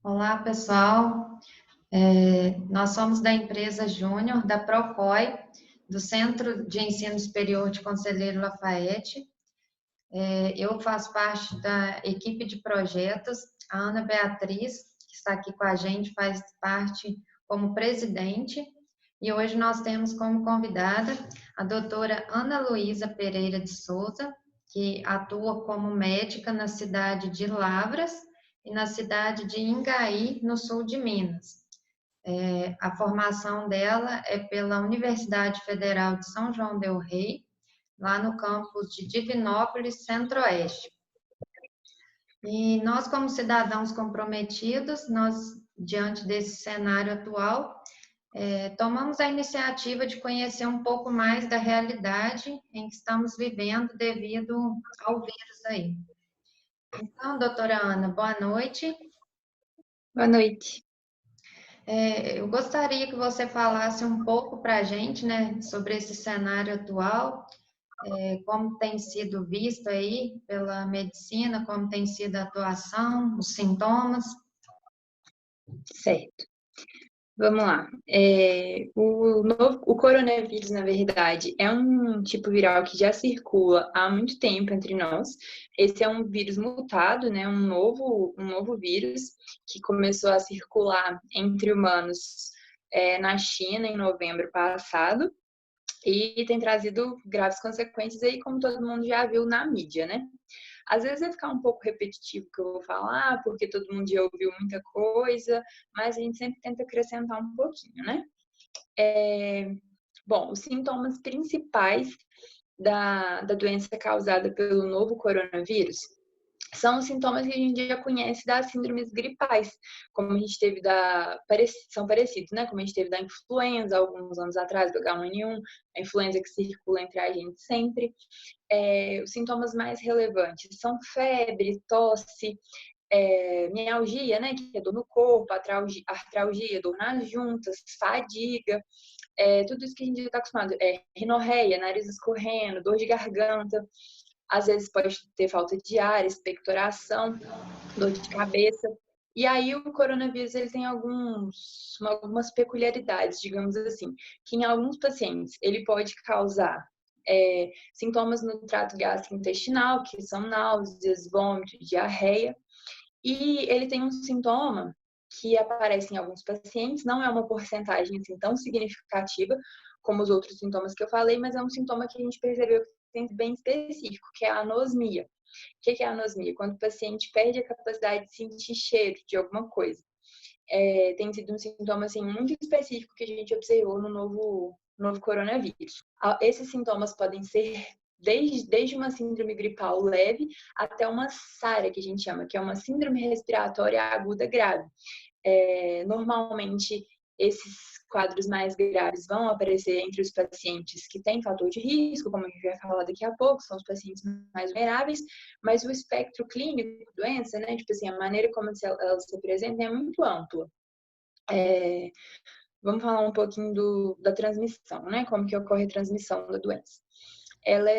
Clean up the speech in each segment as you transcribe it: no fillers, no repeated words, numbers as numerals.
Olá, pessoal. Nós somos da empresa Júnior, da Procoi, do Centro de Ensino Superior de Conselheiro Lafayette. Eu faço parte da equipe de projetos. A Ana Beatriz, que está aqui com a gente, faz parte como presidente. E hoje nós temos como convidada a doutora Ana Luísa Pereira de Souza, que atua como médica na cidade de Lavras e na cidade de Ingaí, no sul de Minas. A formação dela é pela Universidade Federal de São João del Rei, lá no campus de Divinópolis, Centro-Oeste. E nós, como cidadãos comprometidos, diante desse cenário atual, tomamos a iniciativa de conhecer um pouco mais da realidade em que estamos vivendo devido ao vírus aí. Então, doutora Ana, boa noite. Boa noite. Eu gostaria que você falasse um pouco para a gente, né, sobre esse cenário atual, como tem sido visto aí pela medicina, como tem sido a atuação, os sintomas. Certo. Vamos lá. O coronavírus, na verdade, é um tipo viral que já circula há muito tempo entre nós. Esse é um vírus mutado, né? Um novo vírus que começou a circular entre humanos, na China em novembro passado e tem trazido graves consequências aí, como todo mundo já viu na mídia, né? Às vezes vai ficar um pouco repetitivo o que eu vou falar, porque todo mundo já ouviu muita coisa, mas a gente sempre tenta acrescentar um pouquinho, né? Bom, os sintomas principais da doença causada pelo novo coronavírus são os sintomas que a gente já conhece das síndromes gripais, como a gente teve são parecidos, né? Como a gente teve da influenza alguns anos atrás, do H1N1, a influenza que circula entre a gente sempre. Os sintomas mais relevantes são febre, tosse, mialgia, né, que é dor no corpo, artralgia, dor nas juntas, fadiga, tudo isso que a gente já está acostumado. Rinorreia, nariz escorrendo, dor de garganta, às vezes pode ter falta de ar, expectoração, dor de cabeça. E aí o coronavírus ele tem algumas peculiaridades, digamos assim, que em alguns pacientes ele pode causar sintomas no trato gastrointestinal, que são náuseas, vômito, diarreia. E ele tem um sintoma que aparece em alguns pacientes, não é uma porcentagem assim, tão significativa como os outros sintomas que eu falei, mas é um sintoma que a gente percebeu que tem bem específico, que é a anosmia. O que é a anosmia? Quando o paciente perde a capacidade de sentir cheiro de alguma coisa. Tem sido um sintoma assim, muito específico que a gente observou no novo coronavírus. Esses sintomas podem ser desde uma síndrome gripal leve até uma SARA, que a gente chama, que é uma síndrome respiratória aguda grave. Normalmente, esses quadros mais graves vão aparecer entre os pacientes que têm fator de risco, como a gente vai falar daqui a pouco, são os pacientes mais vulneráveis, mas o espectro clínico da doença, né, tipo assim, a maneira como ela se apresenta é muito ampla. Vamos falar um pouquinho da transmissão, né, como que ocorre a transmissão da doença. Ela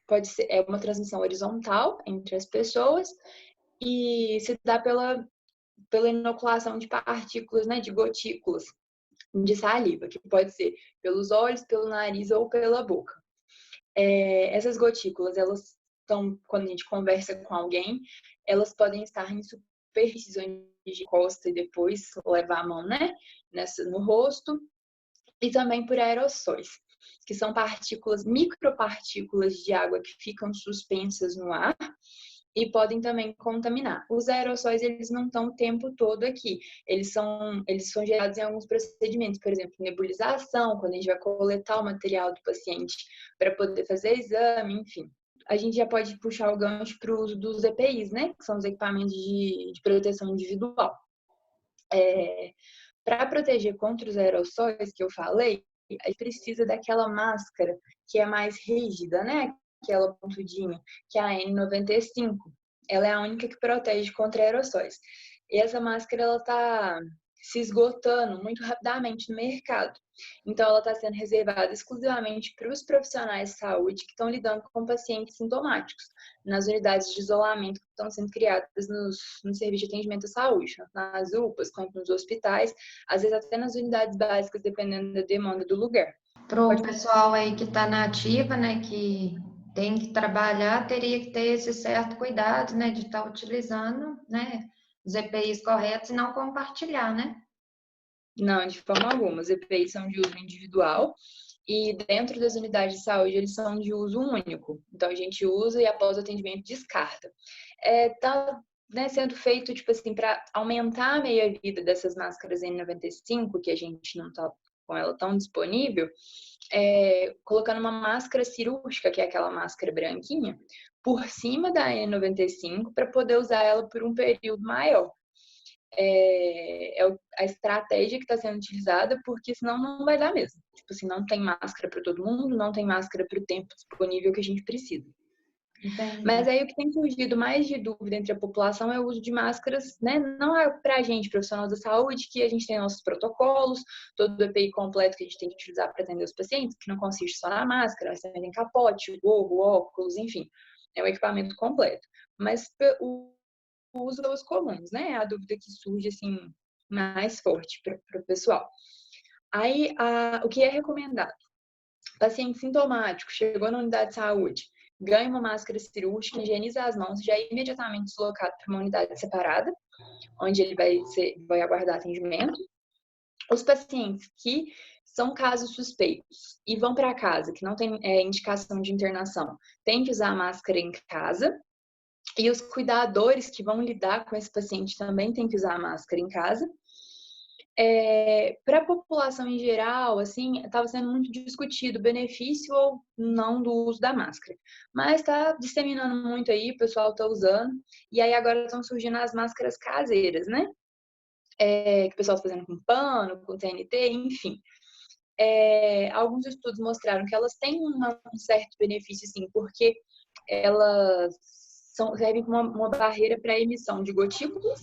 pode ser uma transmissão horizontal entre as pessoas e se dá pela inoculação de partículas, né, de gotículas de saliva, que pode ser pelos olhos, pelo nariz ou pela boca. Essas gotículas, elas estão, quando a gente conversa com alguém, elas podem estar em superfícies onde a gente encosta e depois levar a mão, né, no rosto, e também por aerossóis, que são micropartículas de água que ficam suspensas no ar e podem também contaminar. Os aerossóis, eles não estão o tempo todo aqui. Eles são gerados em alguns procedimentos, por exemplo, nebulização, quando a gente vai coletar o material do paciente para poder fazer exame, enfim. A gente já pode puxar o gancho para o uso dos EPIs, né? Que são os equipamentos de proteção individual. Para proteger contra os aerossóis que eu falei, a gente precisa daquela máscara que é mais rígida, né? Aquela pontudinha, que é a N95. Ela é a única que protege contra aerossóis. E essa máscara, ela tá se esgotando muito rapidamente no mercado. Então, ela está sendo reservada exclusivamente para os profissionais de saúde que estão lidando com pacientes sintomáticos, nas unidades de isolamento que estão sendo criadas no serviço de atendimento à saúde, nas UPAs, como nos hospitais, às vezes até nas unidades básicas, dependendo da demanda do lugar. Para o pessoal aí que está na ativa, né, que tem que trabalhar, teria que ter esse certo cuidado, né, de estar utilizando, né, os EPIs corretos e não compartilhar, né? Não, de forma alguma. Os EPIs são de uso individual e dentro das unidades de saúde eles são de uso único. Então a gente usa e após o atendimento descarta. Tá, né, sendo feito tipo assim para aumentar a meia-vida dessas máscaras N95, que a gente não tá com ela tão disponível, colocando uma máscara cirúrgica, que é aquela máscara branquinha, por cima da N95 para poder usar ela por um período maior. A estratégia que está sendo utilizada, porque senão não vai dar mesmo. Tipo assim, não tem máscara para todo mundo, não tem máscara para o tempo disponível que a gente precisa. Entendi. Mas aí o que tem surgido mais de dúvida entre a população é o uso de máscaras, né? Não é para a gente, profissional da saúde, que a gente tem nossos protocolos, todo o EPI completo que a gente tem que utilizar para atender os pacientes, que não consiste só na máscara, mas também tem capote, gorro, óculos, enfim, é o equipamento completo. Mas o uso dos comuns, né? É a dúvida que surge assim mais forte para o pessoal. Aí, o que é recomendado? Paciente sintomático, chegou na unidade de saúde, ganha uma máscara cirúrgica, higieniza as mãos, já é imediatamente deslocado para uma unidade separada, onde ele vai aguardar atendimento. Os pacientes que são casos suspeitos e vão para casa, que não tem indicação de internação, tem que usar a máscara em casa. E os cuidadores que vão lidar com esse paciente também têm que usar a máscara em casa. Para a população em geral, assim, estava sendo muito discutido o benefício ou não do uso da máscara. Mas está disseminando muito aí, o pessoal está usando. E aí agora estão surgindo as máscaras caseiras, né? Que o pessoal está fazendo com pano, com TNT, enfim. Alguns estudos mostraram que elas têm um certo benefício, sim, porque elas servem como uma barreira para a emissão de gotículas,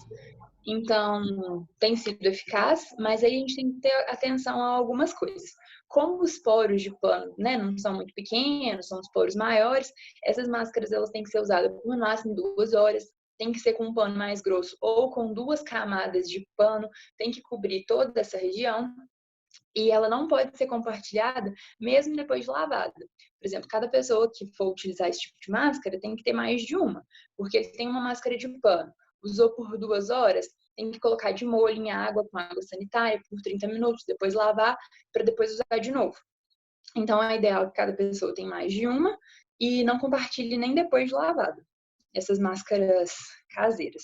então tem sido eficaz, mas aí a gente tem que ter atenção a algumas coisas. Como os poros de pano, né, não são muito pequenos, são os poros maiores, essas máscaras elas têm que ser usadas por no máximo 2 horas, tem que ser com um pano mais grosso ou com 2 camadas de pano, tem que cobrir toda essa região. E ela não pode ser compartilhada mesmo depois de lavada. Por exemplo, cada pessoa que for utilizar esse tipo de máscara tem que ter mais de uma, porque se tem uma máscara de pano, usou por 2 horas, tem que colocar de molho em água, com água sanitária, por 30 minutos, depois lavar, para depois usar de novo. Então, é ideal que cada pessoa tenha mais de uma e não compartilhe nem depois de lavada. Essas máscaras caseiras.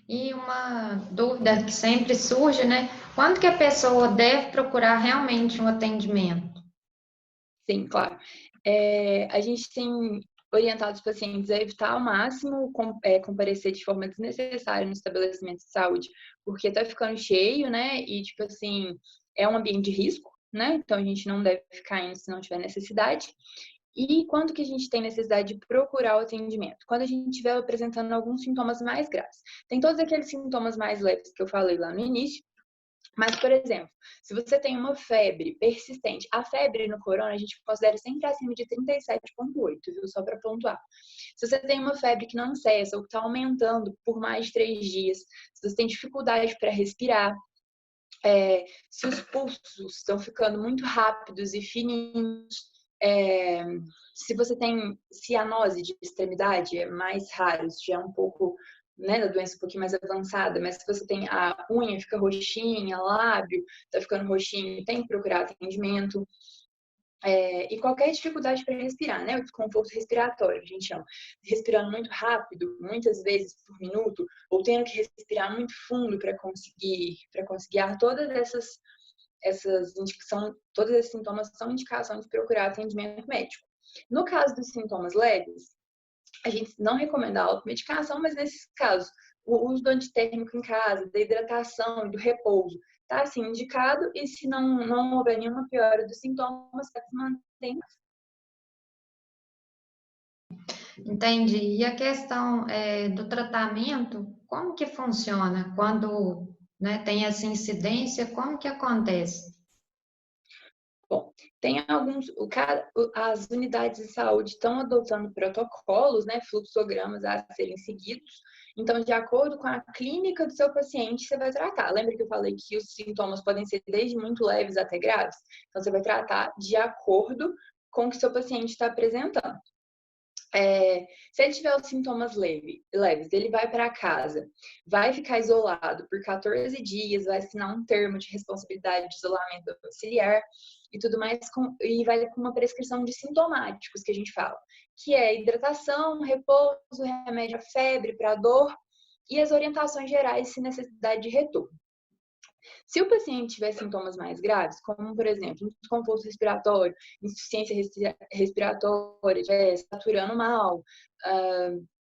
E uma dúvida que sempre surge, né? Quando que a pessoa deve procurar realmente um atendimento? Sim, claro. A gente tem orientado os pacientes a evitar ao máximo comparecer de forma desnecessária no estabelecimento de saúde, porque tá ficando cheio, né? E, tipo assim, é um ambiente de risco, né? Então a gente não deve ficar indo se não tiver necessidade. E quando que a gente tem necessidade de procurar o atendimento? Quando a gente estiver apresentando alguns sintomas mais graves. Tem todos aqueles sintomas mais leves que eu falei lá no início, mas, por exemplo, se você tem uma febre persistente, a febre no corona a gente considera sempre acima de 37,8, viu? Só para pontuar. Se você tem uma febre que não cessa ou que está aumentando por mais de 3 dias, se você tem dificuldade para respirar, se os pulsos estão ficando muito rápidos e fininhos, se você tem cianose de extremidade, é mais raro, isso já é um pouco, né, da doença um pouquinho mais avançada, mas se você tem a unha fica roxinha, lábio tá ficando roxinho, tem que procurar atendimento. E qualquer dificuldade para respirar, né? O desconforto respiratório, a gente chama. Respirando muito rápido, muitas vezes por minuto, ou tendo que respirar muito fundo para conseguir ar, todos esses sintomas são indicação de procurar atendimento médico. No caso dos sintomas leves, a gente não recomenda a automedicação, mas nesses casos, o uso do antitérmico em casa, da hidratação e do repouso está assim indicado, e se não houver nenhuma piora dos sintomas, se mantém. Entendi. E a questão do tratamento, como que funciona quando né? Tem essa incidência, como que acontece? Bom, tem as unidades de saúde estão adotando protocolos, né, fluxogramas a serem seguidos. Então, de acordo com a clínica do seu paciente, você vai tratar. Lembra que eu falei que os sintomas podem ser desde muito leves até graves? Então, você vai tratar de acordo com o que seu paciente está apresentando. Se ele tiver os sintomas leves, ele vai para casa, vai ficar isolado por 14 dias, vai assinar um termo de responsabilidade de isolamento domiciliar e tudo mais, e vai com uma prescrição de sintomáticos que a gente fala, que é hidratação, repouso, remédio à febre para dor e as orientações gerais se necessidade de retorno. Se o paciente tiver sintomas mais graves, como, por exemplo, desconforto respiratório, insuficiência respiratória, estiver saturando mal,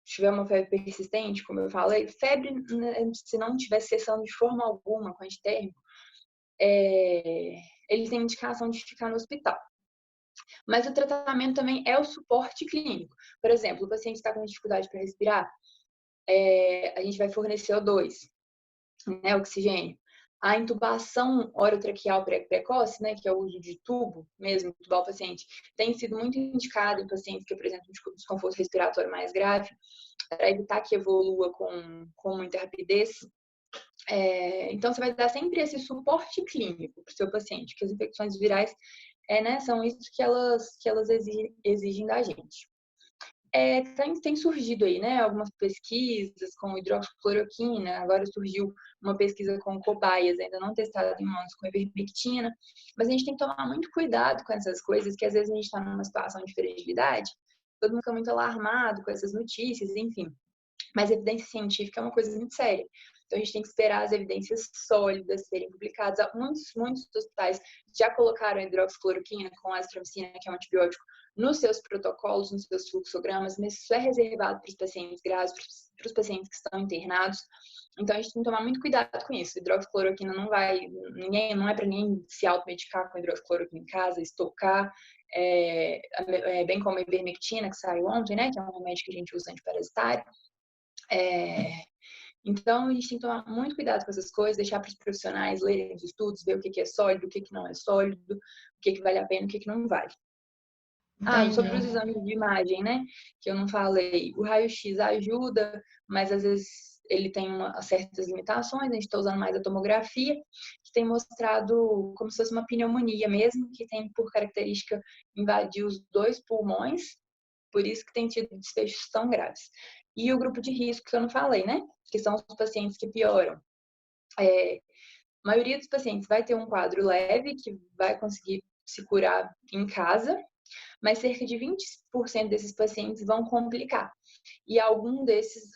tiver uma febre persistente, como eu falei, febre, se não estiver cessando de forma alguma com antitérmico, ele tem indicação de ficar no hospital. Mas o tratamento também é o suporte clínico. Por exemplo, o paciente está com dificuldade para respirar, a gente vai fornecer O2, né, oxigênio. A intubação orotraqueal precoce, né, que é o uso de tubo mesmo, tubar o paciente, tem sido muito indicado em pacientes que apresentam desconforto respiratório mais grave, para evitar que evolua com muita rapidez. Então, você vai dar sempre esse suporte clínico para o seu paciente, que as infecções virais né, são isso que elas exigem da gente. Tem surgido aí, né, algumas pesquisas com hidroxicloroquina, agora surgiu uma pesquisa com cobaias, ainda não testada em humanos com ivermectina, mas a gente tem que tomar muito cuidado com essas coisas, que às vezes a gente está numa situação de fragilidade, todo mundo fica muito alarmado com essas notícias, enfim. Mas evidência científica é uma coisa muito séria. Então, a gente tem que esperar as evidências sólidas serem publicadas. Muitos hospitais já colocaram a hidroxicloroquina com a azitromicina, que é um antibiótico, nos seus protocolos, nos seus fluxogramas, mas isso é reservado para os pacientes graves, para os pacientes que estão internados. Então, a gente tem que tomar muito cuidado com isso. Hidroxicloroquina não é para ninguém se automedicar com hidroxicloroquina em casa, estocar, bem como a ivermectina, que saiu ontem, né, que é um remédio que a gente usa antiparasitário. Então, a gente tem que tomar muito cuidado com essas coisas, deixar para os profissionais lerem os estudos, ver o que é sólido, o que não é sólido, o que vale a pena, o que não vale. Sobre os Entendi. exames de imagem, né? Que eu não falei. O raio-x ajuda, mas às vezes ele tem certas limitações. A gente está usando mais a tomografia, que tem mostrado como se fosse uma pneumonia mesmo, que tem por característica invadir os 2 pulmões, por isso que tem tido desfechos tão graves. E o grupo de risco que eu não falei, né? Que são os pacientes que pioram. A maioria dos pacientes vai ter um quadro leve, que vai conseguir se curar em casa, mas cerca de 20% desses pacientes vão complicar. E alguns desses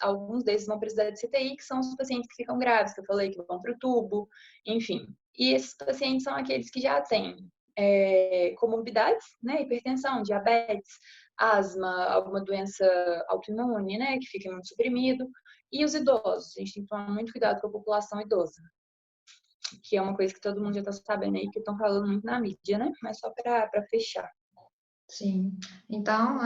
vão precisar de CTI, que são os pacientes que ficam graves, que eu falei, que vão para o tubo, enfim. E esses pacientes são aqueles que já têm comorbidades, né? Hipertensão, diabetes, asma, alguma doença autoimune, né? Que fica muito suprimido. E os idosos, a gente tem que tomar muito cuidado com a população idosa, que é uma coisa que todo mundo já está sabendo aí, que estão falando muito na mídia, né? Mas só para fechar. Sim. Então,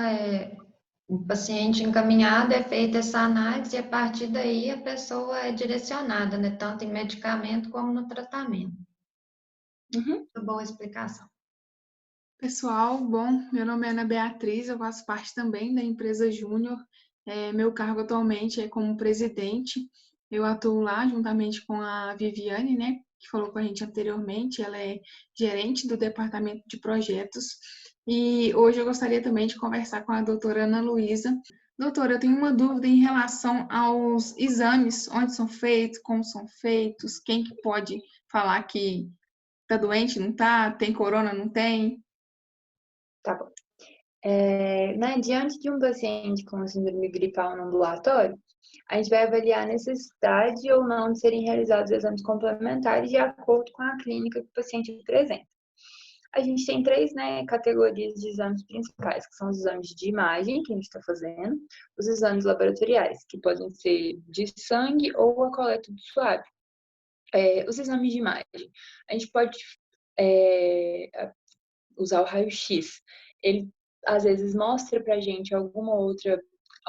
o paciente encaminhado é feita essa análise e a partir daí a pessoa é direcionada, né, tanto em medicamento como no tratamento. Uhum. Muito boa explicação. Pessoal, bom, meu nome é Ana Beatriz, eu faço parte também da empresa Júnior. Meu cargo atualmente é como presidente. Eu atuo lá juntamente com a Viviane, né, que falou com a gente anteriormente. Ela é gerente do departamento de projetos. E hoje eu gostaria também de conversar com a doutora Ana Luísa. Doutora, eu tenho uma dúvida em relação aos exames, onde são feitos, como são feitos, quem que pode falar que está doente, não está, tem corona, não tem. Tá bom. Diante de um paciente com síndrome gripal no ambulatório, a gente vai avaliar a necessidade ou não de serem realizados exames complementares de acordo com a clínica que o paciente apresenta. A gente tem 3, né, categorias de exames principais, que são os exames de imagem, que a gente está fazendo, os exames laboratoriais, que podem ser de sangue ou a coleta de suave. Os exames de imagem, a gente pode usar o raio-x. Ele, às vezes, mostra pra gente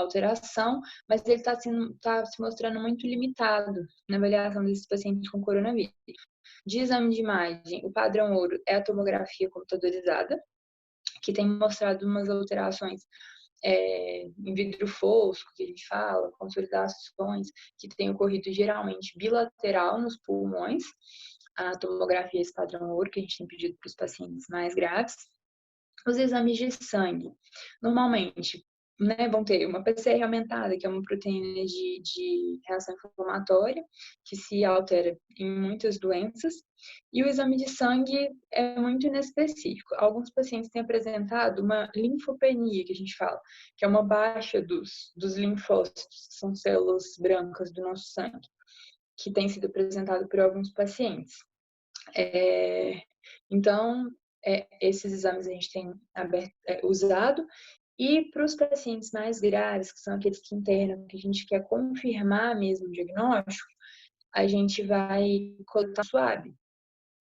alteração, mas ele está se mostrando muito limitado na avaliação desses pacientes com coronavírus. De exame de imagem, o padrão ouro é a tomografia computadorizada, que tem mostrado umas alterações em vidro fosco, que a gente fala, consolidações, que tem ocorrido geralmente bilateral nos pulmões. A tomografia, esse padrão ouro, que a gente tem pedido para os pacientes mais graves. Os exames de sangue, normalmente, né, vão ter uma PCR aumentada, que é uma proteína de reação inflamatória, que se altera em muitas doenças, e o exame de sangue é muito inespecífico. Alguns pacientes têm apresentado uma linfopenia, que a gente fala, que é uma baixa dos linfócitos, que são células brancas do nosso sangue, que tem sido apresentado por alguns pacientes. Então, esses exames a gente tem usado. E para os pacientes mais graves, que são aqueles que internam, que a gente quer confirmar mesmo o diagnóstico, a gente vai coletar suave,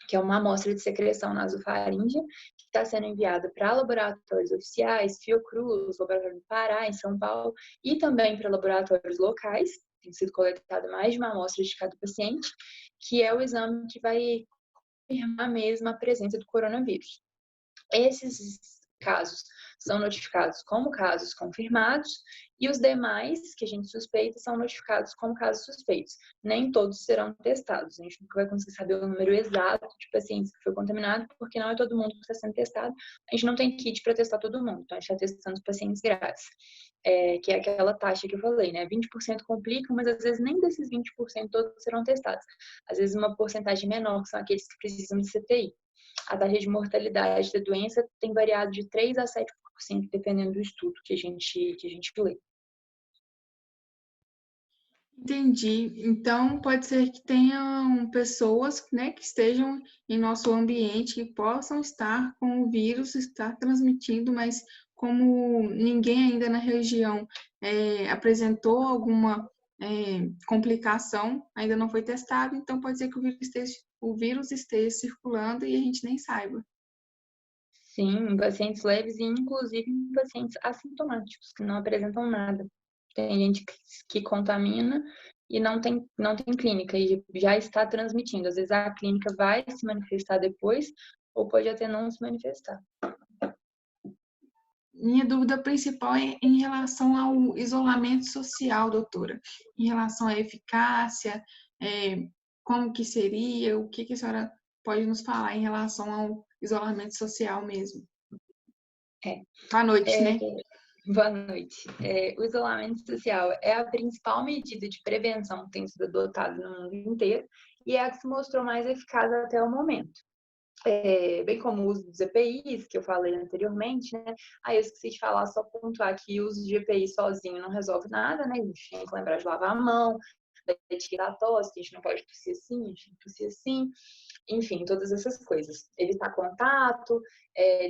que é uma amostra de secreção nasofaríngea, que está sendo enviada para laboratórios oficiais, Fiocruz, Laboratório do Pará, em São Paulo, e também para laboratórios locais. Tem sido coletada mais de uma amostra de cada paciente, que é o exame que vai confirmar mesmo a presença do coronavírus. Esses casos são notificados como casos confirmados e os demais que a gente suspeita são notificados como casos suspeitos. Nem todos serão testados. A gente nunca vai conseguir saber o número exato de pacientes que foi contaminado, porque não é todo mundo que está sendo testado. A gente não tem kit para testar todo mundo, então a gente está testando os pacientes graves. Que é aquela taxa que eu falei, né? 20% complicam, mas às vezes nem desses 20% todos serão testados. Às vezes uma porcentagem menor, que são aqueles que precisam de CTI. A taxa de mortalidade da doença tem variado de 3% a 7%, dependendo do estudo que a gente lê. Entendi. Então, pode ser que tenham pessoas, né, que estejam em nosso ambiente, que possam estar com o vírus, estar transmitindo, mas como ninguém ainda na região apresentou alguma complicação, ainda não foi testado, então pode ser que o vírus esteja circulando e a gente nem saiba. Sim, em pacientes leves e inclusive em pacientes assintomáticos, que não apresentam nada. Tem gente que contamina e não tem clínica e já está transmitindo. Às vezes a clínica vai se manifestar depois ou pode até não se manifestar. Minha dúvida principal é em relação ao isolamento social, doutora. Em relação à eficácia, como que seria, o que a senhora pode nos falar em relação ao isolamento social mesmo? Boa noite, né? Boa noite. O isolamento social é a principal medida de prevenção que tem sido adotada no mundo inteiro e é a que se mostrou mais eficaz até o momento. Bem como o uso dos EPIs, que eu falei anteriormente, né? Eu esqueci de falar, só pontuar que o uso de EPI sozinho não resolve nada, né? A gente tem que lembrar de lavar a mão, da tirar a tosse, que a gente não pode tossir assim, a gente tossir assim. Enfim, todas essas coisas. Evitar contato,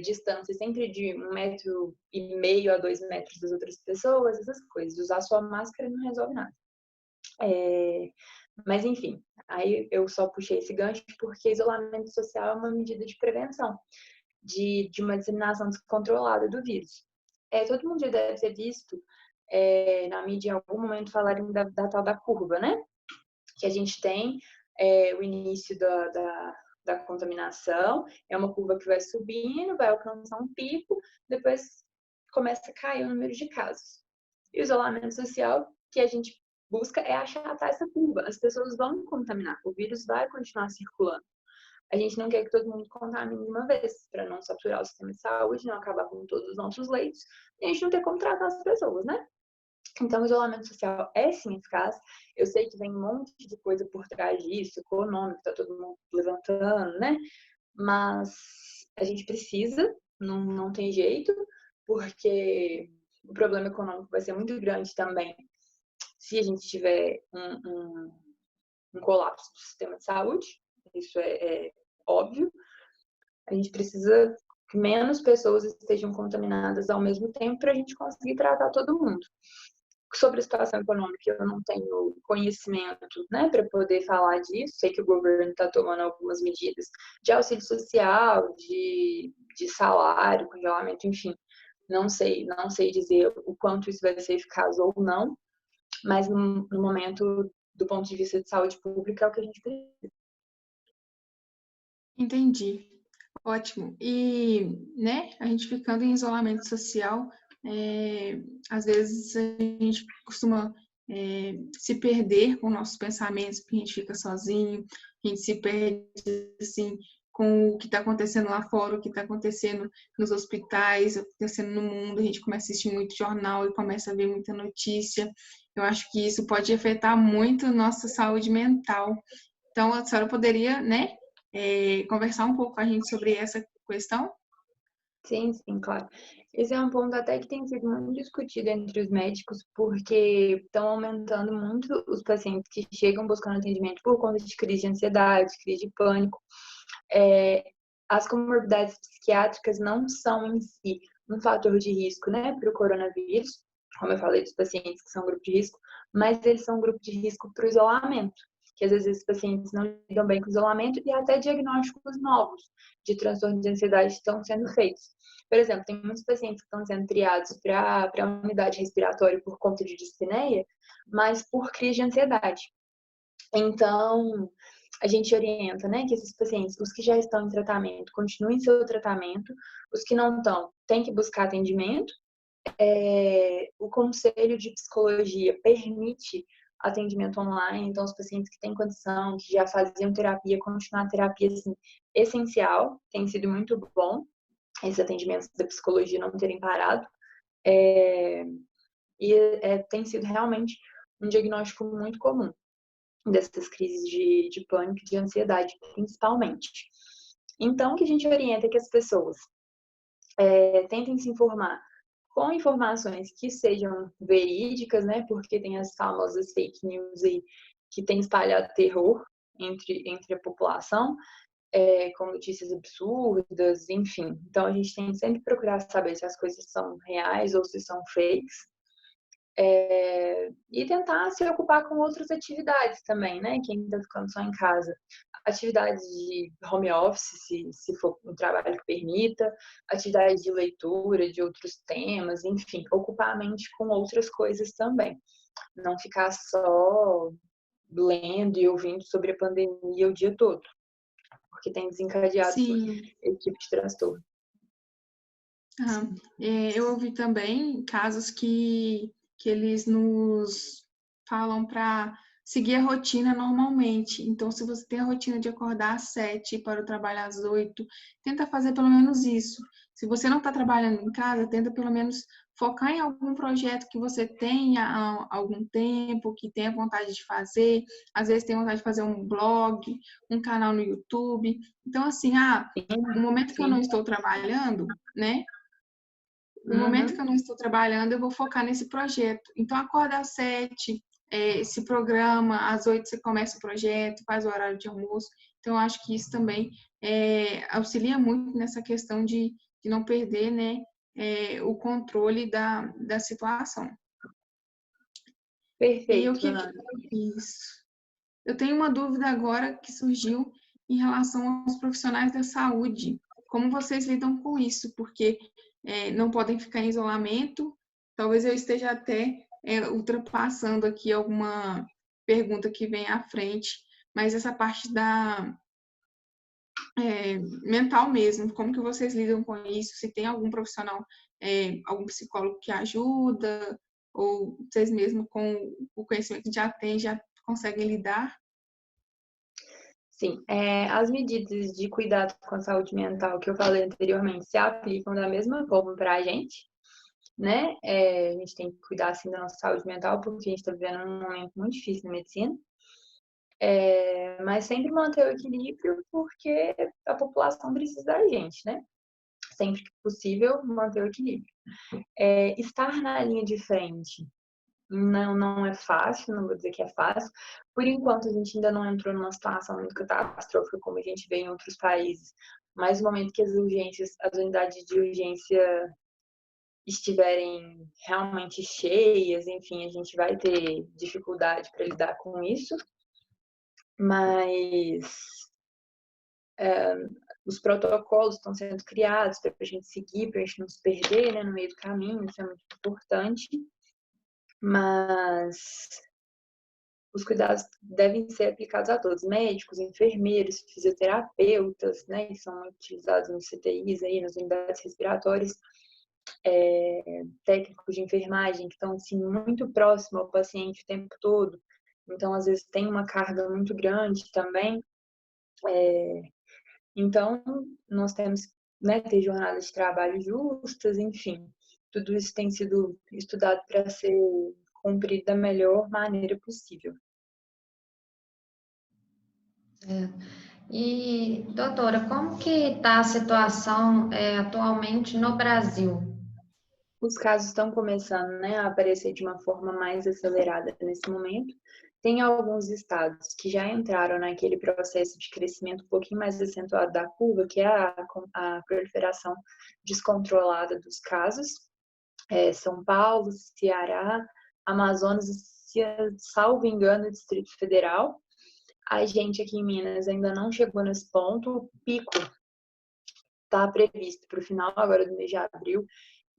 distância sempre de 1,5 m a 2 metros das outras pessoas, essas coisas. Usar sua máscara não resolve nada. Mas, enfim, aí eu só puxei esse gancho porque isolamento social é uma medida de prevenção de uma disseminação descontrolada do vírus. Todo mundo já deve ter visto na mídia em algum momento falarem da tal da curva, né? Que a gente tem o início da contaminação, é uma curva que vai subindo, vai alcançar um pico, depois começa a cair o número de casos. E o isolamento social que a gente busca é achatar essa curva. As pessoas vão contaminar, o vírus vai continuar circulando. A gente não quer que todo mundo contamine de uma vez, para não saturar o sistema de saúde, não acabar com todos os nossos leitos, e a gente não ter como tratar as pessoas, né? Então, o isolamento social é sim eficaz. Eu sei que vem um monte de coisa por trás disso, econômico, tá todo mundo levantando, né? Mas a gente precisa, não tem jeito, porque o problema econômico vai ser muito grande também se a gente tiver um colapso do sistema de saúde. Isso é óbvio. A gente precisa que menos pessoas estejam contaminadas ao mesmo tempo para a gente conseguir tratar todo mundo. Sobre a situação econômica, eu não tenho conhecimento, né, para poder falar disso. Sei que o governo está tomando algumas medidas de auxílio social, de salário, congelamento, enfim, Não sei dizer o quanto isso vai ser eficaz ou não, mas no momento, do ponto de vista de saúde pública, é o que a gente precisa. Entendi. Ótimo. E, né, a gente ficando em isolamento social, às vezes a gente costuma se perder com nossos pensamentos, porque a gente fica sozinho, a gente se perde, assim, com o que está acontecendo lá fora, o que está acontecendo nos hospitais, o que está acontecendo no mundo, a gente começa a assistir muito jornal e começa a ver muita notícia. Eu acho que isso pode afetar muito nossa saúde mental. Então, a senhora poderia, né, conversar um pouco com a gente sobre essa questão? Sim, sim, claro. Esse é um ponto até que tem sido muito discutido entre os médicos, porque estão aumentando muito os pacientes que chegam buscando atendimento por conta de crise de ansiedade, crise de pânico. É, as comorbidades psiquiátricas não são em si um fator de risco, né, para o coronavírus, como eu falei dos pacientes que são grupo de risco, mas eles são grupo de risco para o isolamento, que às vezes os pacientes não lidam bem com o isolamento e até diagnósticos novos de transtorno de ansiedade estão sendo feitos. Por exemplo, tem muitos pacientes que estão sendo triados para a unidade respiratória por conta de dispneia, mas por crise de ansiedade. Então, a gente orienta, né, que esses pacientes, os que já estão em tratamento, continuem seu tratamento, os que não estão, têm que buscar atendimento. O Conselho de Psicologia permite atendimento online, então os pacientes que têm condição, que já faziam terapia, continuar a terapia, assim, essencial, tem sido muito bom esses atendimentos da psicologia não terem parado, tem sido realmente um diagnóstico muito comum dessas crises de pânico e de ansiedade, principalmente. Então, o que a gente orienta é que as pessoas tentem se informar com informações que sejam verídicas, né? Porque tem as famosas fake news aí que tem espalhado terror entre a população, com notícias absurdas, enfim. Então, a gente tem que sempre procurar saber se as coisas são reais ou se são fakes. E tentar se ocupar com outras atividades também, né? Quem está ficando só em casa. Atividades de home office, se for um trabalho que permita, atividades de leitura de outros temas, enfim, ocupar a mente com outras coisas também. Não ficar só lendo e ouvindo sobre a pandemia o dia todo, porque tem desencadeado Sim. esse tipo de transtorno. Eu ouvi também casos que eles nos falam para seguir a rotina normalmente. Então, se você tem a rotina de acordar às 7 para o trabalho às 8, tenta fazer pelo menos isso. Se você não está trabalhando em casa, tenta pelo menos focar em algum projeto que você tenha há algum tempo, que tenha vontade de fazer. Às vezes tem vontade de fazer um blog, um canal no YouTube. Então, assim, no momento que eu não estou trabalhando, né? No momento que eu não estou trabalhando, eu vou focar nesse projeto. Então, acorda às 7, se programa, às 8 você começa o projeto, faz o horário de almoço. Então, eu acho que isso também auxilia muito nessa questão de não perder, né, o controle da situação. E o Perfeito, que Ana. isso? Eu tenho uma dúvida agora que surgiu em relação aos profissionais da saúde. Como vocês lidam com isso? Porque não podem ficar em isolamento. Talvez eu esteja até ultrapassando aqui alguma pergunta que vem à frente, mas essa parte da mental mesmo, como que vocês lidam com isso? Se tem algum profissional, algum psicólogo que ajuda, ou vocês mesmos com o conhecimento que já têm, já conseguem lidar? Sim, as medidas de cuidado com a saúde mental que eu falei anteriormente se aplicam da mesma forma para a gente, né? A gente tem que cuidar, assim, da nossa saúde mental, porque a gente está vivendo um momento muito difícil na medicina. Mas sempre manter o equilíbrio, porque a população precisa da gente, né? Sempre que possível, manter o equilíbrio. Estar na linha de frente não é fácil, não vou dizer que é fácil. Por enquanto, a gente ainda não entrou numa situação muito catastrófica como a gente vê em outros países. Mas no momento que as unidades de urgência estiverem realmente cheias, enfim, a gente vai ter dificuldade para lidar com isso. Mas os protocolos estão sendo criados para a gente seguir, para a gente não se perder, né, no meio do caminho, isso é muito importante. Mas os cuidados devem ser aplicados a todos, médicos, enfermeiros, fisioterapeutas, né, que são muito utilizados nos CTIs, aí, nas unidades respiratórias, técnicos de enfermagem que estão assim, muito próximo ao paciente o tempo todo. Então, às vezes, tem uma carga muito grande também. Então, nós temos que, né, ter jornadas de trabalho justas, enfim. Tudo isso tem sido estudado para ser cumprido da melhor maneira possível. E, doutora, como que está a situação atualmente no Brasil? Os casos estão começando, né, a aparecer de uma forma mais acelerada nesse momento. Tem alguns estados que já entraram naquele processo de crescimento um pouquinho mais acentuado da curva, que é a proliferação descontrolada dos casos. São Paulo, Ceará, Amazonas e, salvo engano, Distrito Federal. A gente aqui em Minas ainda não chegou nesse ponto. O pico está previsto para o final agora do mês de abril,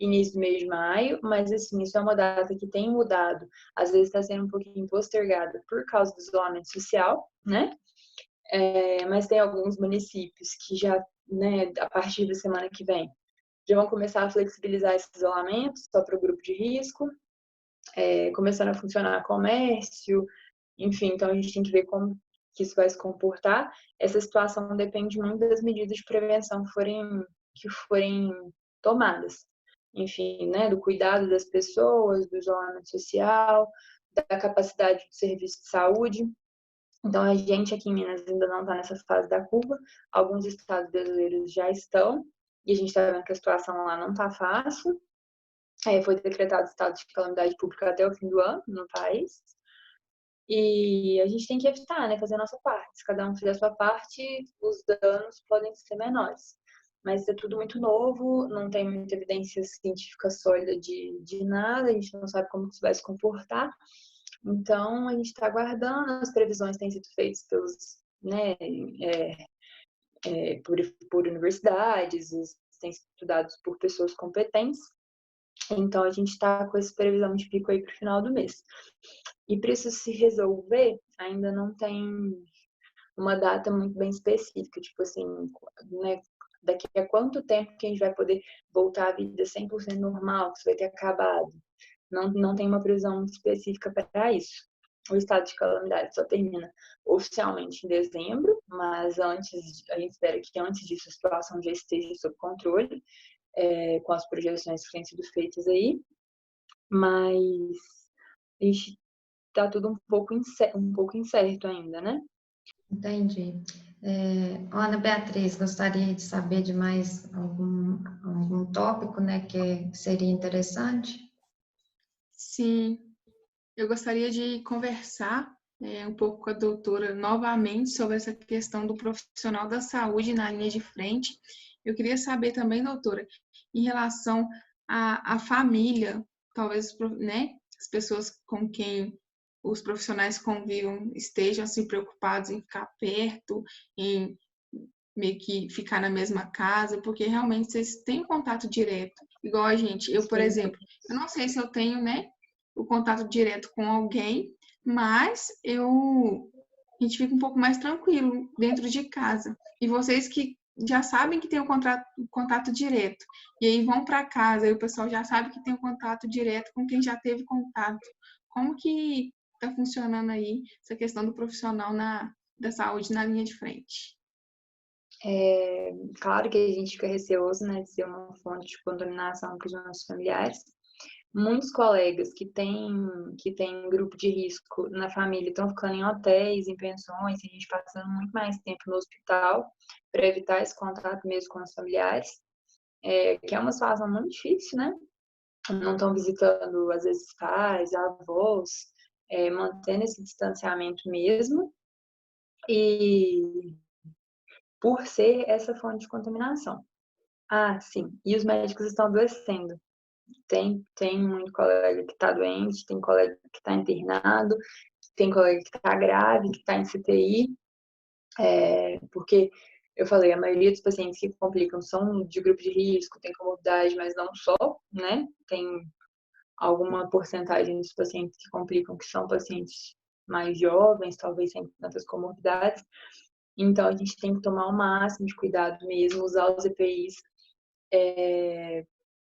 início do mês de maio, mas assim, isso é uma data que tem mudado, às vezes está sendo um pouquinho postergada por causa do isolamento social, né? Mas tem alguns municípios que já, né, a partir da semana que vem, já vão começar a flexibilizar esse isolamento só para o grupo de risco, começando a funcionar comércio, enfim, então a gente tem que ver como que isso vai se comportar. Essa situação depende muito das medidas de prevenção que forem tomadas. Enfim, né, do cuidado das pessoas, do isolamento social, da capacidade do serviço de saúde. Então, a gente aqui em Minas ainda não está nessa fase da curva, alguns estados brasileiros já estão, e a gente está vendo que a situação lá não está fácil. Foi decretado estado de calamidade pública até o fim do ano no país. E a gente tem que evitar, né, fazer a nossa parte. Se cada um fizer a sua parte, os danos podem ser menores. Mas é tudo muito novo, não tem muita evidência científica sólida de nada, a gente não sabe como isso vai se comportar. Então, a gente está aguardando, as previsões têm sido feitas pelos, né, por universidades, têm sido estudados por pessoas competentes. Então, a gente está com essa previsão de pico aí para o final do mês. E para isso se resolver, ainda não tem uma data muito bem específica, tipo assim, né, daqui a quanto tempo que a gente vai poder voltar à vida 100% normal, que isso vai ter acabado. Não tem uma previsão específica para isso. O estado de calamidade só termina oficialmente em dezembro, mas a gente espera que antes disso a situação já esteja sob controle, com as projeções que têm sido feitas aí. Mas a gente tá tudo um pouco incerto ainda, né? Entendi. Ana Beatriz, gostaria de saber de mais algum tópico, né, que seria interessante? Sim, eu gostaria de conversar um pouco com a doutora novamente sobre essa questão do profissional da saúde na linha de frente. Eu queria saber também, doutora, em relação à família, talvez, né, as pessoas com quem os profissionais convivam estejam assim preocupados em ficar perto, em meio que ficar na mesma casa, porque realmente vocês têm contato direto. Igual a gente, eu, por exemplo, eu não sei se eu tenho, né, o contato direto com alguém, mas a gente fica um pouco mais tranquilo dentro de casa. E vocês que já sabem que tem o contato direto, e aí vão para casa, e o pessoal já sabe que tem o contato direto com quem já teve contato. Como que está funcionando aí essa questão do profissional da saúde na linha de frente? Claro que a gente fica receoso, né, de ser uma fonte de contaminação para os nossos familiares. Muitos colegas que têm grupo de risco na família estão ficando em hotéis, em pensões, e a gente passando muito mais tempo no hospital para evitar esse contato mesmo com os familiares, que é uma situação muito difícil, né? Não estão visitando, às vezes, pais, avós, mantendo esse distanciamento mesmo. E por ser essa fonte de contaminação. Ah, sim. E os médicos estão adoecendo. Tem muito colega que está doente, tem colega que está internado, tem colega que está grave, que está em CTI, porque eu falei, a maioria dos pacientes que complicam são de grupo de risco, tem comorbidade, mas não só, né? Tem alguma porcentagem dos pacientes que complicam que são pacientes mais jovens, talvez sem tantas comorbidades. Então, a gente tem que tomar o máximo de cuidado mesmo, usar os EPIs,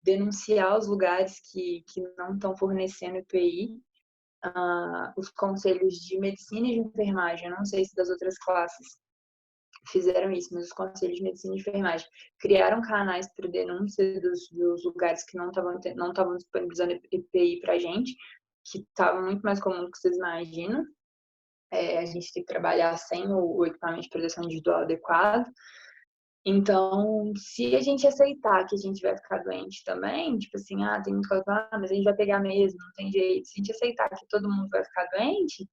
denunciar os lugares que não estão fornecendo EPI, os conselhos de medicina e de enfermagem, eu não sei se das outras classes fizeram isso, mas os conselhos de medicina e enfermagem criaram canais para denúncia dos lugares que não estavam disponibilizando EPI para a gente, que estava muito mais comum do que vocês imaginam. A gente tem que trabalhar sem o equipamento de proteção individual adequado. Então, se a gente aceitar que a gente vai ficar doente também, tipo assim, tem muito coisa, mas a gente vai pegar mesmo, não tem jeito. Se a gente aceitar que todo mundo vai ficar doente,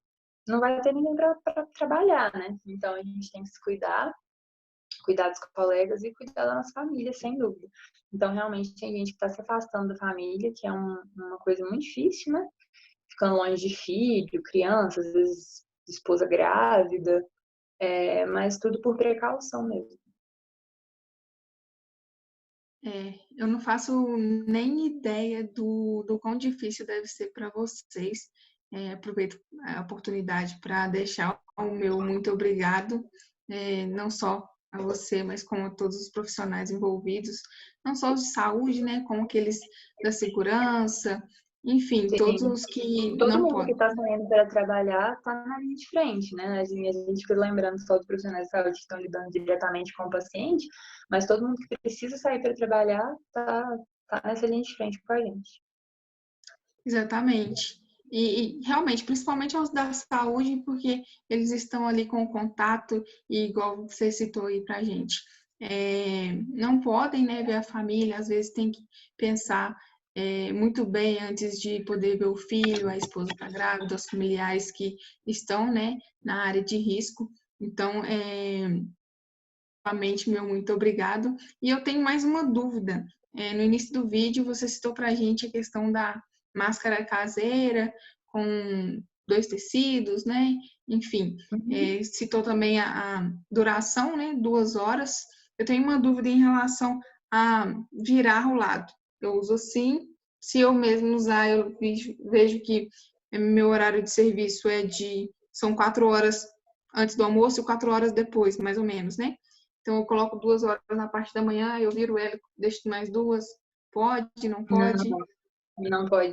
não vai ter ninguém para trabalhar, né? Então, a gente tem que se cuidar dos colegas e cuidar da nossa família, sem dúvida. Então, realmente, tem gente que está se afastando da família, que é uma coisa muito difícil, né? Ficando longe de filho, criança, às vezes esposa grávida, mas tudo por precaução mesmo. Eu não faço nem ideia do quão difícil deve ser para vocês. Aproveito a oportunidade para deixar o meu muito obrigado, não só a você, mas como a todos os profissionais envolvidos, não só os de saúde, né, como aqueles da segurança, enfim, Sim. todos os que Todo não mundo podem. que está saindo para trabalhar está na linha de frente, né? A gente fica lembrando só dos profissionais de saúde que estão lidando diretamente com o paciente, mas todo mundo que precisa sair para trabalhar está nessa linha de frente com a gente. Exatamente. E realmente, principalmente aos da saúde, porque eles estão ali com o contato, e igual você citou aí pra gente, não podem, né, ver a família, às vezes tem que pensar muito bem antes de poder ver o filho, a esposa está grávida, os familiares que estão, né, na área de risco. Então, novamente, meu muito obrigado. E eu tenho mais uma dúvida. No início do vídeo, você citou para a gente a questão da máscara caseira com 2 tecidos, né? Enfim, citou também a duração, né? 2 horas. Eu tenho uma dúvida em relação a virar o lado. Eu uso assim. Se eu mesmo usar, eu vejo que meu horário de serviço são 4 horas antes do almoço e 4 horas depois, mais ou menos, né? Então, eu coloco 2 horas na parte da manhã, eu viro ela, deixo mais 2. Pode, não pode? Não pode.